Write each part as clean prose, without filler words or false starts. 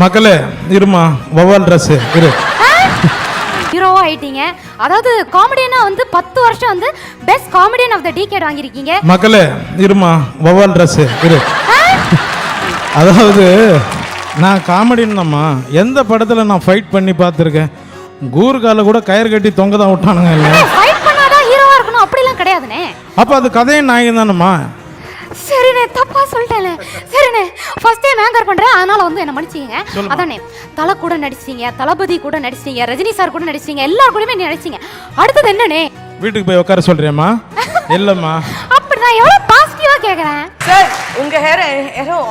மக்களே இருமா வவால் ட்ரெஸ் இரு ஹீரோவா ஆயிட்டீங்க. அதாவது காமெடியனா வந்து 10 வருஷம் வந்து best comedian of the decade வாங்கிருக்கீங்க. மக்களே இருமா வவால் ட்ரெஸ் இரு அதாவது நான் காமெடின்னு தான்மா. எந்த படத்துல நான் ஃபைட் பண்ணி பார்த்துருக்கேன். கூர்கால கூட கயிறு கட்டி தொங்க தான் விட்டானுங்க. இல்லை ஃபைட் பண்ணாதான் ஹீரோவா இருக்கணும் அப்படிலாம் கிடையாதுனே. அப்போ அது கதையின் நாயகன் தானம்மா. சரிண்ணே, தப்பா சொல்லிட்டேனே. சரிண்ணே, ஃபர்ஸ்ட் டைம் ஆங்கர் பண்றேன், அதனால வந்து என்ன மன்னிச்சிங்க. அதானே தல கூட நடிச்சீங்க, தளபதி கூட நடிச்சீங்க, ரஜினி சார் கூட நடிச்சீங்க, எல்லார் கூடயுமே நடிச்சீங்க. அடுத்தது என்னண்ணே? வீட்டுக்கு போய் உட்கார சொல்றியம்மா? இல்லம்மா, அப்படிதான் எவ்வளவு பாசிட்டிவா கேக்குறேன். சார் உங்க ஹேர்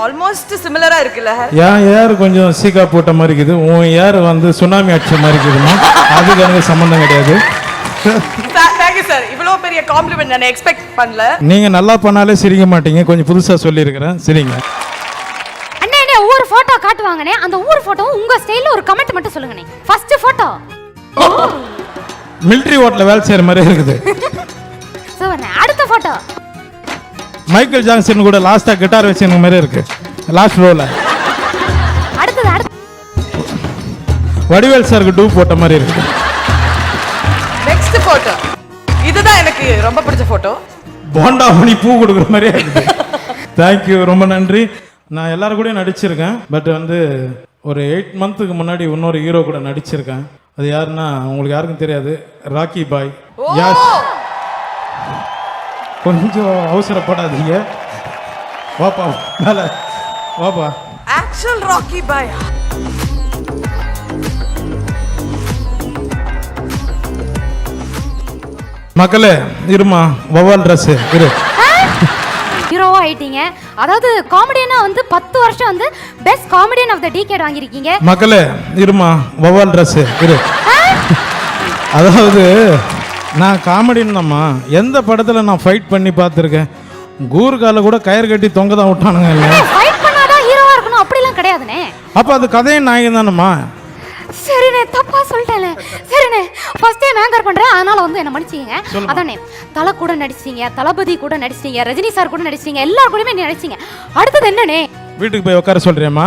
ஆல்மோஸ்ட் சிமிலரா இருக்குல்ல? என் ஏர் கொஞ்சம் சீக்கா போட்ட மாதிரி இருக்குது, உன் ஏர் வந்து சுனாமி அடிச்ச மாதிரி இருக்குதுமா. அதுக்கு எனக்கு சம்மந்தம் கிடையாது. தேங்க்யூ சார், இவ்வளோ பெரிய காம்ப்ளிமெண்ட் நான் எக்ஸ்பெக்ட் பண்ணல. நீங்க நல்லா பண்ணாலே சிரிக்க மாட்டீங்க, கொஞ்சம் புதுசா சொல்லியிருக்கிறேன், சரிங்க. அண்ணே அண்ணே ஒவ்வொரு போட்டோ காட்டுவாங்கண்ணே, அந்த ஒவ்வொரு போட்டோவும் உங்க ஸ்டைல்ல ஒரு கமெண்ட் மட்டும் சொல்லுங்கண்ணே. ஃபர்ஸ்ட் போட்டோ மிலிட்டரி ஓட்டல வேலை செய்யற மாதிரி இருக்குது. சூப்பர்ண்ணே. அடுத்த போட்டோ மைக்கேல் ஜாக்சன் கூட லாஸ்டா கிட்டார் வச்சிருக்க மாதிரி இருக்கு, லாஸ்ட் ரோல. அடுத்தது வடிவேல் சாருக்கு டூ போட்ட மாதிரி இருக்கு. நெக்ஸ்ட் போட்டோ இதுதான் எனக்கு ரொம்ப பிடிச்ச போட்டோ. போண்டா மணி பூ கொடுக்குற மாதிரியே இருக்குது. தேங்க்யூ, ரொம்ப நன்றி. நான் எல்லாரும் கூட நடிச்சிருக்கேன். பட் வந்து ஒரு 8 மந்த்துக்கு முன்னாடி இன்னொரு ஹீரோ கூட நடிச்சிருக்கேன். அது யாருன்னா உங்களுக்கு யாருக்கும் தெரியாது, ராக்கி பாய். யாஸ், கொஞ்சம் அவசரப்படாதீங்க. வாப்பா மேல வாப்பா. ஆக்சுவல் ராக்கி பாய். மக்களே இருமா வவால் ட்ரெஸ் இரு ஹீரோவா ஆயிட்டீங்க. அதாவது காமெடியனா வந்து 10 வருஷம் வந்து best comedian of the decade வாங்கிருக்கீங்க. மக்களே இருமா வவால் ட்ரெஸ் இரு அதாவது நான் காமெடின்னு தான்மா. எந்த படத்துல நான் ஃபைட் பண்ணி பார்த்துருக்கேன். கூர்கால கூட கயிறு கட்டி தொங்க தான் விட்டானுங்க. இல்லை ஃபைட் பண்ணாதான் ஹீரோவா இருக்கணும் அப்படிலாம் கிடையாதுனே. அப்போ அது கதையின் நாயகன் தானம்மா. சரிண்ணே, தப்பா சொல்லிட்டேனே. சரிண்ணே, ஃபர்ஸ்ட் டைம் ஆங்கர் பண்றேன், அதனால வந்து என்ன மன்னிச்சிங்க. அதானே தல கூட நடிச்சீங்க, தளபதி கூட நடிச்சீங்க, ரஜினி சார் கூட நடிச்சீங்க, எல்லார் கூடயுமே நடிச்சீங்க. அடுத்தது என்னண்ணே? வீட்டுக்கு போய் உட்கார சொல்றியம்மா?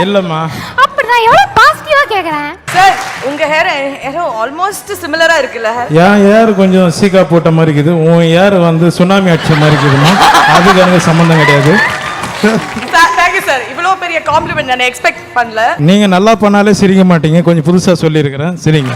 இல்லம்மா, அப்படிதான் எவ்வளவு பாசிட்டிவா கேக்குறேன். சார் உங்க ஹேர் ஆல்மோஸ்ட் சிமிலரா இருக்குல்ல? என் ஏர் கொஞ்சம் சீக்கா போட்ட மாதிரி இருக்குது, உன் ஏர் வந்து சுனாமி அடிச்ச மாதிரி இருக்குதுமா. அதுக்கு எனக்கு சம்மந்தம் கிடையாது. தேங்க்யூ சார், இவ்வளோ பெரிய காம்ப்ளிமெண்ட் நான் எக்ஸ்பெக்ட் பண்ணல. நீங்க நல்லா பண்ணாலே சிரிக்க மாட்டீங்க, கொஞ்சம் புதுசா சொல்லியிருக்கிறேன், சரிங்க.